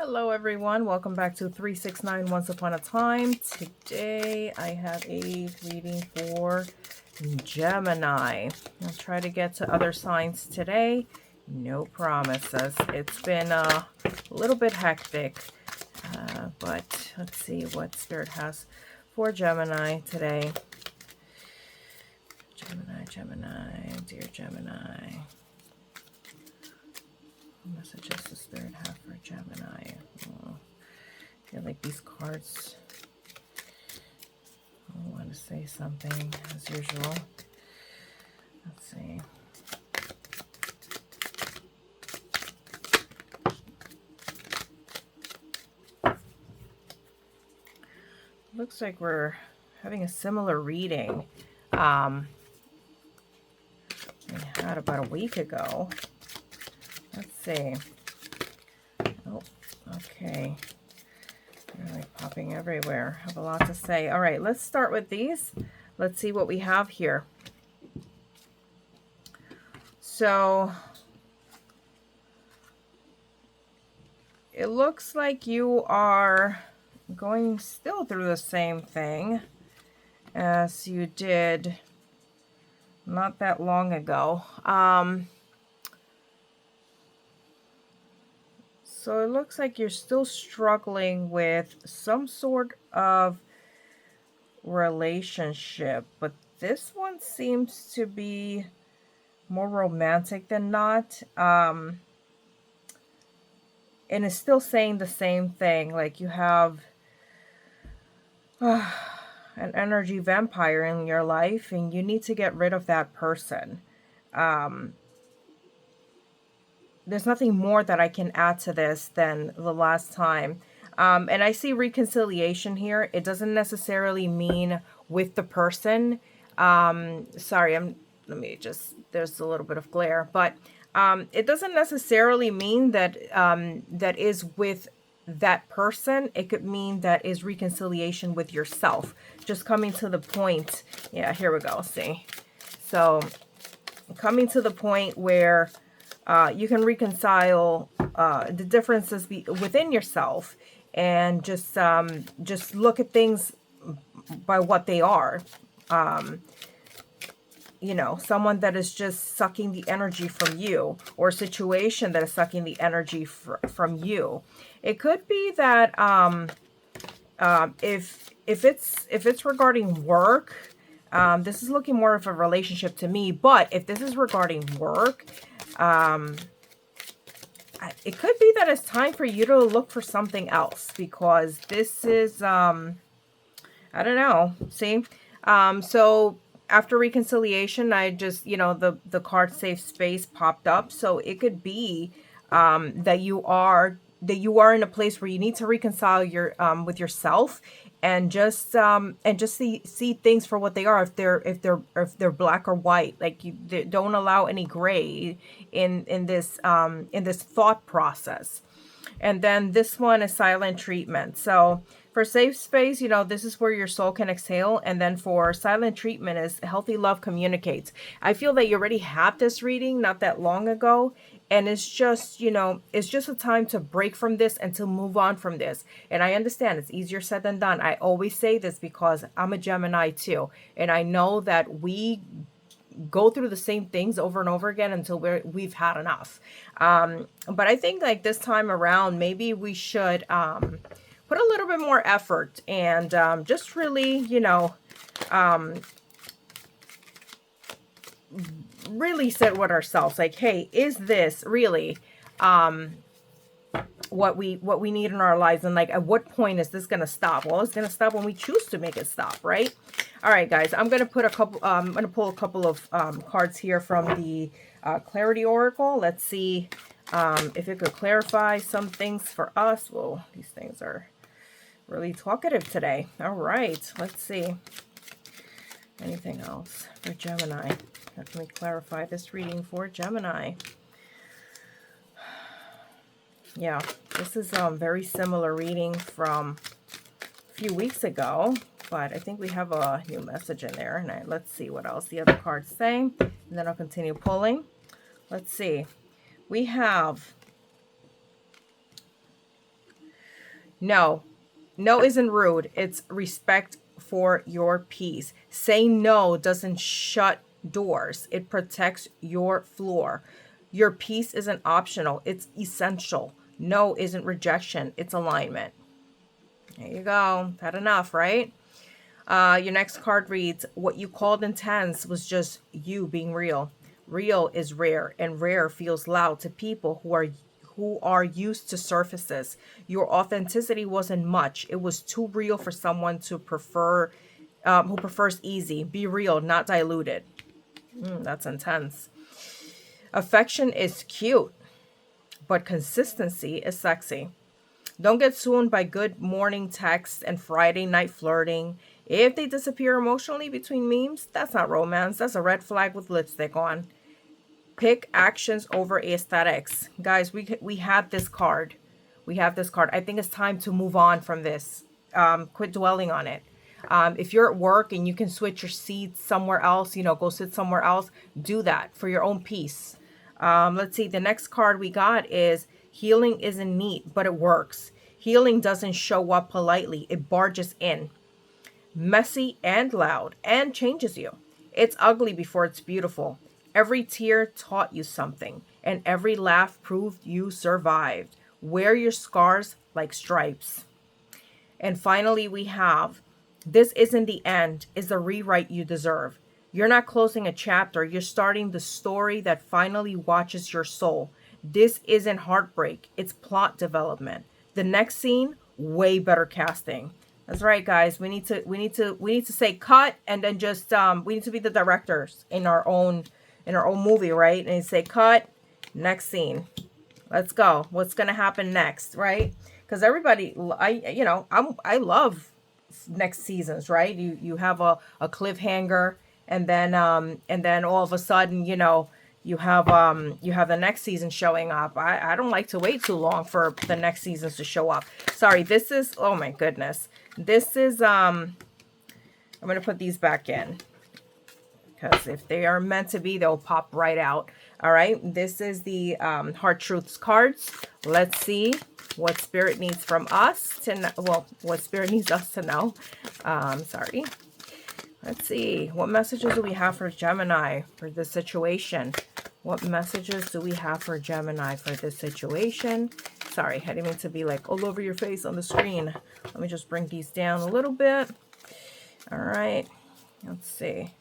Hello everyone, welcome back to 369 Once Upon a Time. Today I have a reading for Gemini. I'll try to get to other signs today. No promises. It's been a little bit hectic, but let's see what Spirit has for Gemini today. Gemini, dear Gemini. What messages does Spirit have for Gemini? Oh, I feel like these cards want to say something as usual. Let's see. Looks like we're having a similar reading we had about a week ago. Let's see. Oh, okay. They're like popping everywhere. I have a lot to say. All right, let's start with these. Let's see what we have here. So it looks like you are going still through the same thing as you did not that long ago. So it looks like you're still struggling with some sort of relationship, but this one seems to be more romantic than not. And it's still saying the same thing. Like you have an energy vampire in your life and you need to get rid of that person. There's nothing more that I can add to this than the last time. And I see reconciliation here. It doesn't necessarily mean with the person. Sorry, let me just, there's a little bit of glare, but it doesn't necessarily mean that that is with that person. It could mean that is reconciliation with yourself. Just coming to the point. Yeah, here we go. See? So coming to the point where you can reconcile the differences within yourself and just look at things by what they are. You know, someone that is just sucking the energy from you, or a situation that is sucking the energy from you. It could be that if it's regarding work, this is looking more of a relationship to me. But if this is regarding work, it could be that it's time for you to look for something else, because this is I don't know. See, so after reconciliation, I just, you know, the card safe space popped up. So it could be that you are in a place where you need to reconcile your with yourself, and just see things for what they are. If they're black or white, like they don't allow any gray in this thought process. And then this one is silent treatment. So for safe space, you know, this is where your soul can exhale. And then for silent treatment is healthy love communicates. I feel that you already had this reading not that long ago. And it's just, you know, it's just a time to break from this and to move on from this. And I understand it's easier said than done. I always say this because I'm a Gemini too. And I know that we go through the same things over and over again until we've had enough. But I think like this time around, maybe we should put a little bit more effort and just really, you know, really sit with ourselves. Like, hey, is this really what we need in our lives? And like, at what point is this gonna stop? Well, it's gonna stop when we choose to make it stop, right? All right, guys, I'm gonna put a couple. I'm gonna pull a couple of cards here from the Clarity Oracle. Let's see if it could clarify some things for us. Well, these things are really talkative today. All right, let's see. Anything else for Gemini? How can we clarify this reading for Gemini? Yeah, this is very similar reading from a few weeks ago, but I think we have a new message in there. And let's see what else the other cards say, and then I'll continue pulling. Let's see. We have No. No isn't rude. It's respect for your peace. Saying no doesn't shut doors. It protects your floor. Your peace isn't optional. It's essential. No isn't rejection. It's alignment. There you go. Had enough, right? Your next card reads, what you called intense was just you being real. Real is rare, and rare feels loud to people who are used to surfaces. Your authenticity wasn't much. It was too real for someone to prefer, who prefers easy. Be real, not diluted. That's intense. Affection is cute, but consistency is sexy. Don't get swooned by good morning texts and Friday night flirting. If they disappear emotionally between memes, that's not romance. That's a red flag with lipstick on. Pick actions over aesthetics. Guys, we have this card. We have this card. I think it's time to move on from this. Quit dwelling on it. If you're at work and you can switch your seats somewhere else, go sit somewhere else, do that for your own peace. Let's see. The next card we got is healing isn't neat, but it works. Healing doesn't show up politely. It barges in, messy and loud, and changes you. It's ugly before it's beautiful. Every tear taught you something, and every laugh proved you survived. Wear your scars like stripes. And finally, we have this isn't the end, is the rewrite you deserve. You're not closing a chapter, you're starting the story that finally watches your soul. This isn't heartbreak, it's plot development. The next scene, way better casting. That's right, guys. We need to say cut, and then just we need to be the directors in our own movie, right? And say cut, next scene. Let's go. What's gonna happen next, right? Because everybody, I love next seasons, right? You have a cliffhanger, and then all of a sudden, you have the next season showing up. I don't like to wait too long for the next seasons to show up. Sorry, this is, oh my goodness. This is I'm gonna put these back in, because if they are meant to be, they'll pop right out. All right, this is the Heart Truths cards. Let's see what Spirit needs from us to know. Well, what Spirit needs us to know. Sorry. Let's see. What messages do we have for Gemini for this situation? What messages do we have for Gemini for this situation? Sorry, I didn't mean to be like all over your face on the screen. Let me just bring these down a little bit. All right. Let's see.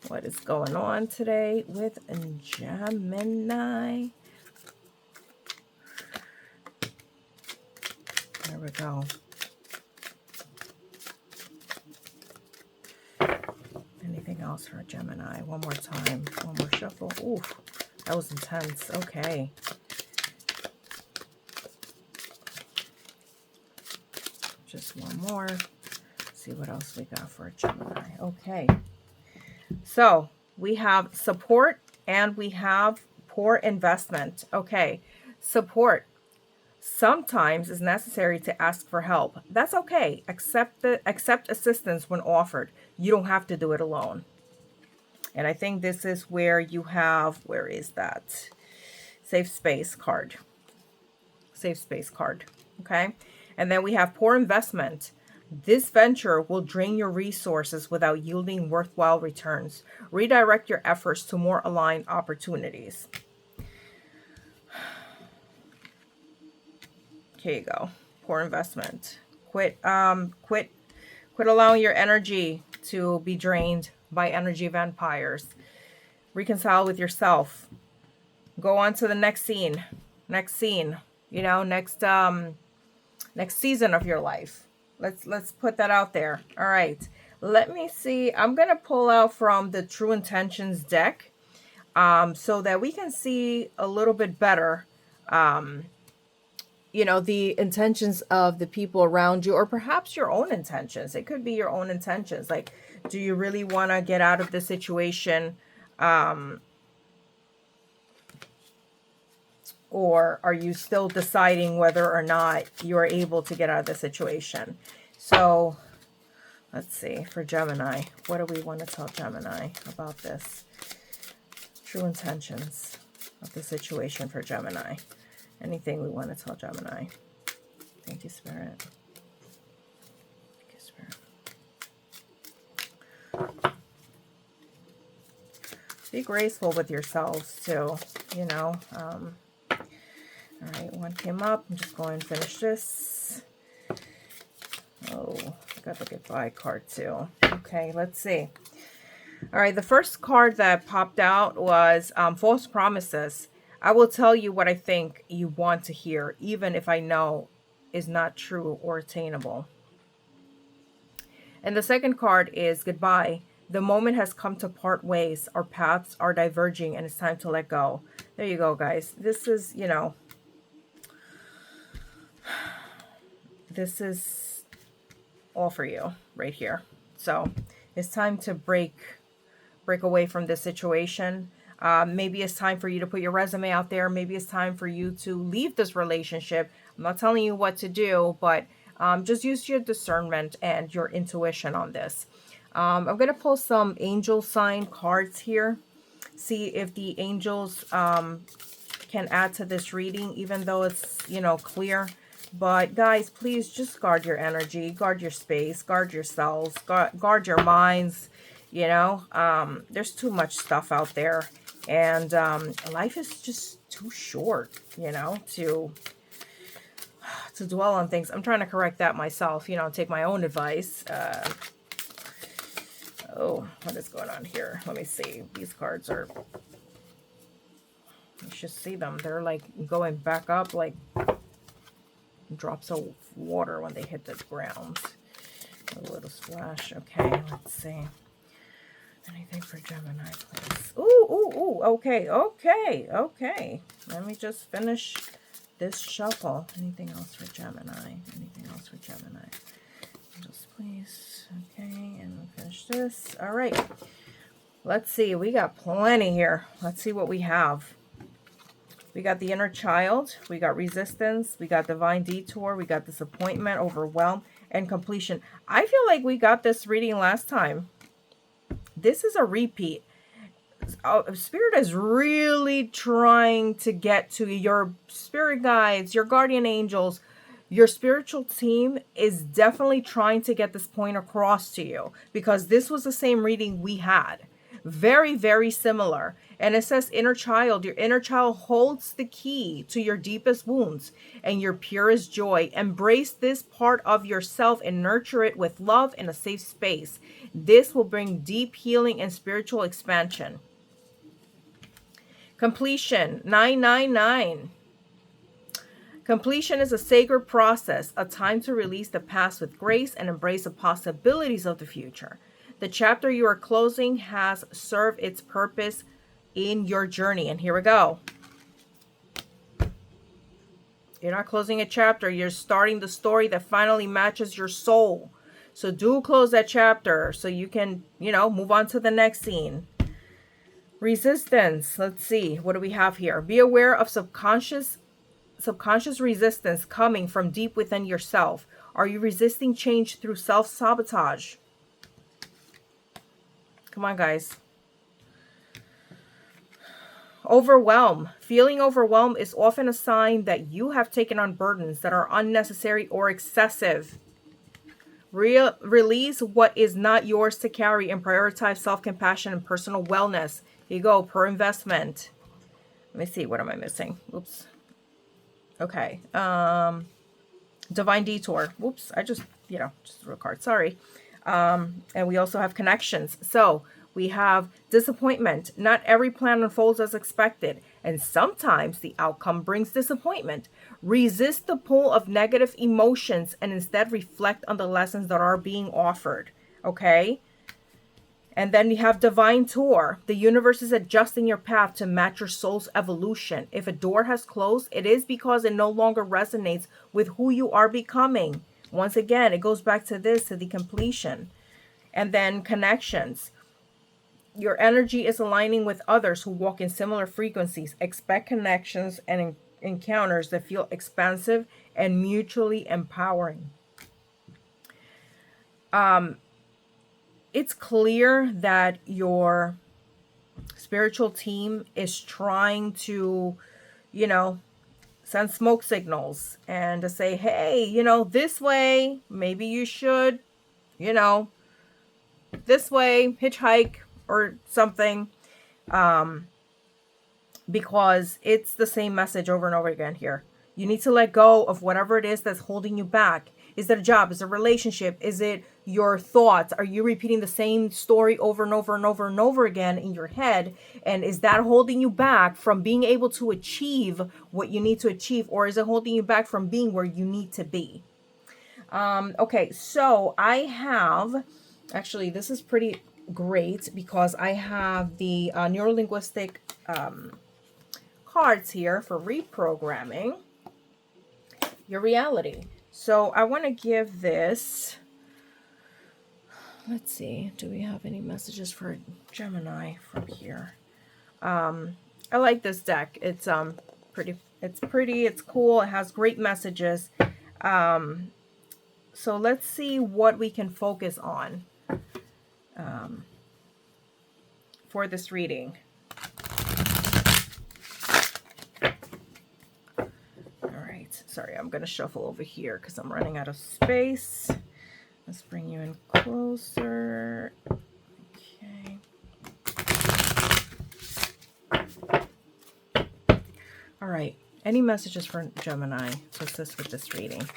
What is going on today with Gemini? There we go. Anything else for Gemini? One more time. One more shuffle. Ooh, that was intense. Okay. Just one more. Let's see what else we got for Gemini. Okay. So we have support and we have poor investment. Okay. Support sometimes is necessary to ask for help. That's okay. Accept assistance when offered. You don't have to do it alone. And I think this is where you have, where is that? Safe space card. Safe space card. Okay. And then we have poor investment. This venture will drain your resources without yielding worthwhile returns. Redirect your efforts to more aligned opportunities. Here you go. Poor investment. Quit allowing your energy to be drained by energy vampires. Reconcile with yourself. Go on to the next scene. Next scene. Next season of your life. Let's put that out there. All right. Let me see. I'm going to pull out from the True Intentions deck so that we can see a little bit better the intentions of the people around you, or perhaps your own intentions. It could be your own intentions. Like, do you really want to get out of the situation? Or are you still deciding whether or not you're able to get out of the situation? So let's see, for Gemini, what do we want to tell Gemini about this? True intentions of the situation for Gemini. Anything we want to tell Gemini. Thank you, Spirit. Be graceful with yourselves too, you know. All right, one came up. I'm just going to finish this. Oh, I got the goodbye card too. Okay, let's see. All right, the first card that popped out was false promises. I will tell you what I think you want to hear, even if I know is not true or attainable. And the second card is goodbye. The moment has come to part ways. Our paths are diverging and it's time to let go. There you go, guys. This is, you know, this is all for you right here. So it's time to break away from this situation. Maybe it's time for you to put your resume out there. Maybe it's time for you to leave this relationship. I'm not telling you what to do, but just use your discernment and your intuition on this. I'm going to pull some angel sign cards here. See if the angels can add to this reading, even though it's, you know, clear. But guys, please just guard your energy, guard your space, guard yourselves, guard your minds. You know, there's too much stuff out there. And life is just too short, you know, to dwell on things. I'm trying to correct that myself, you know, take my own advice. Oh, what is going on here? Let me see. These cards are, you should see them. They're like going back up like drops of water when they hit the ground. A little splash. Okay, let's see. Anything for Gemini, please. Ooh. Okay. Let me just finish this shuffle. Anything else for Gemini? Just please. Okay, and we'll finish this. All right. Let's see. We got plenty here. Let's see what we have. We got the inner child. We got resistance. We got divine detour. We got disappointment, overwhelm, and completion. I feel like we got this reading last time. This is a repeat. Spirit is really trying to get to your spirit guides, your guardian angels. Your spiritual team is definitely trying to get this point across to you, because this was the same reading we had. Very, very similar. And it says inner child. Your inner child holds the key to your deepest wounds and your purest joy. Embrace this part of yourself and nurture it with love in a safe space. This will bring deep healing and spiritual expansion. Completion, 999. Completion is a sacred process, a time to release the past with grace and embrace the possibilities of the future. The chapter you are closing has served its purpose in your journey. And here we go. You're not closing a chapter. You're starting the story that finally matches your soul. So do close that chapter so you can, you know, move on to the next scene. Resistance. Let's see. What do we have here? Be aware of subconscious resistance coming from deep within yourself. Are you resisting change through self-sabotage? Come on, guys. Overwhelm. Feeling overwhelmed is often a sign that you have taken on burdens that are unnecessary or excessive. Release what is not yours to carry and prioritize self-compassion and personal wellness. Here you go, per investment. Let me see, what am I missing? Oops. Okay. Divine detour. Whoops, I just threw a card. Sorry. And we also have connections. So we have disappointment. Not every plan unfolds as expected, and sometimes the outcome brings disappointment. Resist the pull of negative emotions and instead reflect on the lessons that are being offered. Okay? And then you have divine tour. The universe is adjusting your path to match your soul's evolution. If a door has closed, it is because it no longer resonates with who you are becoming. Once again, it goes back to the completion. And then connections. Your energy is aligning with others who walk in similar frequencies. Expect connections and encounters that feel expansive and mutually empowering. It's clear that your spiritual team is trying to, send smoke signals and to say, hey, this way, maybe you should, this way, hitchhike or something. because it's the same message over and over again here. You need to let go of whatever it is that's holding you back. Is it a job? Is it a relationship? Is it your thoughts? Are you repeating the same story over and over and over and over again in your head? And is that holding you back from being able to achieve what you need to achieve? Or is it holding you back from being where you need to be? Okay, so I have, actually, this is pretty great because I have the neurolinguistic cards here for reprogramming your reality. So I want to give this, let's see, do we have any messages for Gemini from here? I like this deck. It's pretty, it's cool. It has great messages. So let's see what we can focus on for this reading. Sorry, I'm going to shuffle over here because I'm running out of space. Let's bring you in closer. Okay. All right. Any messages for Gemini to assist with this reading?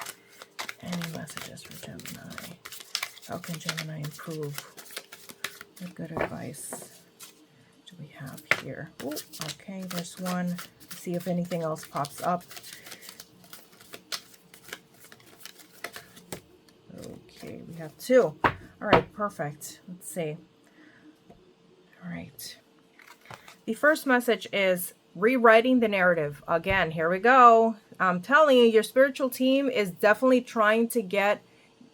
Any messages for Gemini? How can Gemini improve? What good advice do we have here? Ooh, okay, there's one. Let's see if anything else pops up. Okay, we have two. All right, perfect. Let's see. All right. The first message is rewriting the narrative. Again, here we go. I'm telling you, your spiritual team is definitely trying to get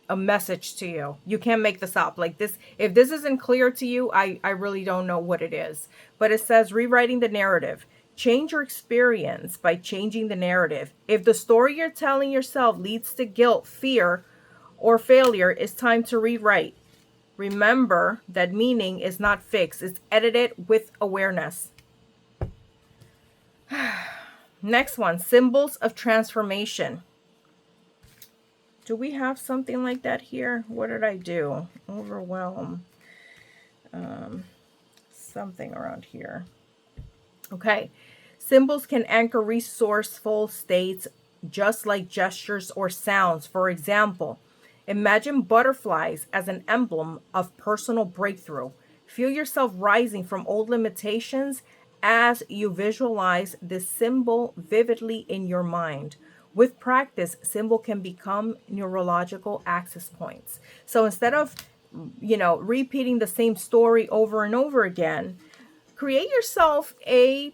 a message to you. You can't make this up. Like this, if this isn't clear to you, I really don't know what it is. But it says rewriting the narrative. Change your experience by changing the narrative. If the story you're telling yourself leads to guilt, fear, or failure, it's time to rewrite. Remember that meaning is not fixed. It's edited with awareness. Next one, symbols of transformation. Do we have something like that here? What did I do? Overwhelm. Something around here. Okay. Symbols can anchor resourceful states just like gestures or sounds. For example, imagine butterflies as an emblem of personal breakthrough. Feel yourself rising from old limitations as you visualize this symbol vividly in your mind. With practice, symbol can become neurological access points. So instead of, repeating the same story over and over again, create yourself a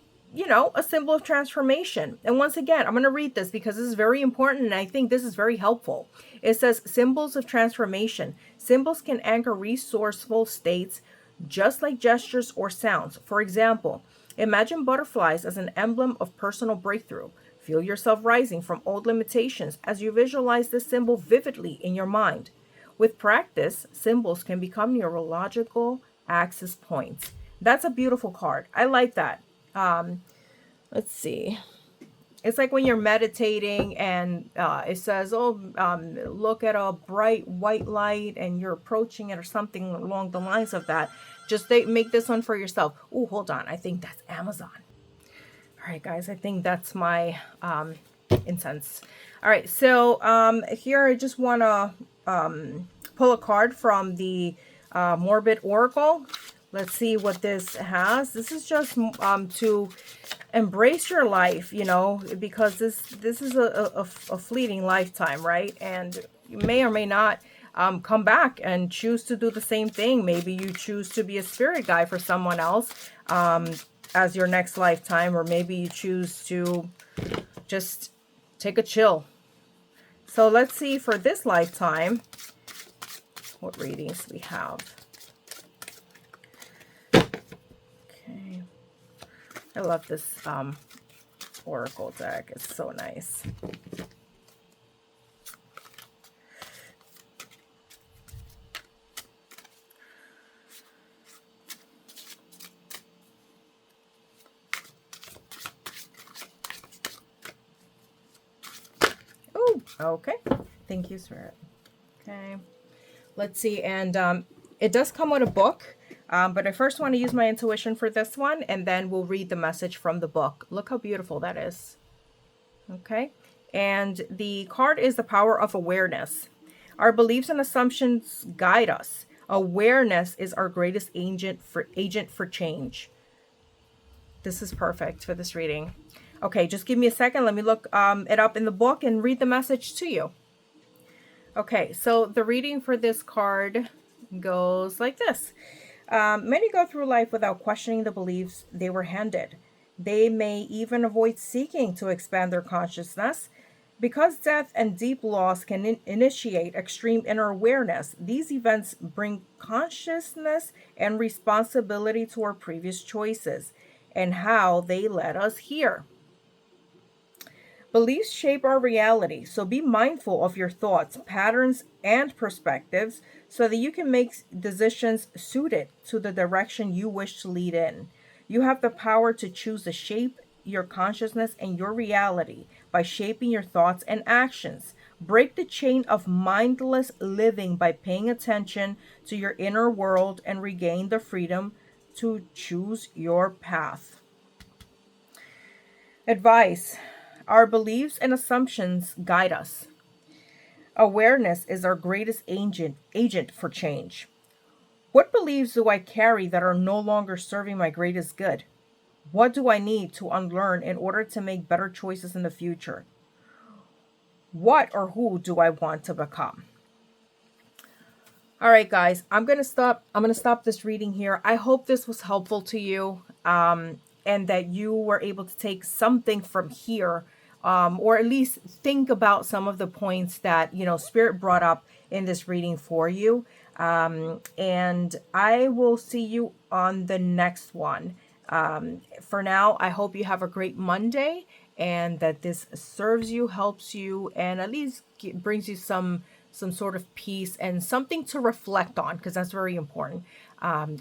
symbol of transformation. And once again, I'm going to read this because this is very important and I think this is very helpful. It says symbols of transformation. Symbols can anchor resourceful states just like gestures or sounds. For example, imagine butterflies as an emblem of personal breakthrough. Feel yourself rising from old limitations as you visualize this symbol vividly in your mind. With practice, symbols can become neurological access points. That's a beautiful card. I like that. Let's see. It's like when you're meditating and it says, look at a bright white light and you're approaching it or something along the lines of that. Just make this one for yourself. Oh, hold on. I think that's Amazon. All right, guys, I think that's my incense. All right, so here I just want to pull a card from the Morbid Oracle. Let's see what this has. This is just to embrace your life, because this is a fleeting lifetime, right? And you may or may not come back and choose to do the same thing. Maybe you choose to be a spirit guide for someone else as your next lifetime, or maybe you choose to just take a chill. So let's see for this lifetime what readings we have. Okay, I love this oracle deck. It's so nice. Okay, thank you, Spirit. Okay, let's see, and it does come with a book. But I first want to use my intuition for this one, and then we'll read the message from the book. Look how beautiful that is. Okay. And the card is the power of awareness. Our beliefs and assumptions guide us. Awareness is our greatest agent for change. This is perfect for this reading. Okay, just give me a second. Let me look it up in the book and read the message to you. Okay, so the reading for this card goes like this. Many go through life without questioning the beliefs they were handed. They may even avoid seeking to expand their consciousness. Because death and deep loss can initiate extreme inner awareness, these events bring consciousness and responsibility to our previous choices and how they led us here. Beliefs shape our reality, so be mindful of your thoughts, patterns, and perspectives so that you can make decisions suited to the direction you wish to lead in. You have the power to choose to shape your consciousness and your reality by shaping your thoughts and actions. Break the chain of mindless living by paying attention to your inner world and regain the freedom to choose your path. Advice. Our beliefs and assumptions guide us. Awareness is our greatest agent for change. What beliefs do I carry that are no longer serving my greatest good? What do I need to unlearn in order to make better choices in the future? What or who do I want to become? All right, guys, I'm gonna stop this reading here. I hope this was helpful to you, and that you were able to take something from here, or at least think about some of the points that Spirit brought up in this reading for you. And I will see you on the next one. For now, I hope you have a great Monday and that this serves you, helps you, and at least brings you some sort of peace and something to reflect on, because that's very important.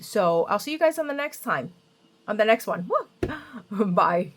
So I'll see you guys on the next one. Woo! Bye.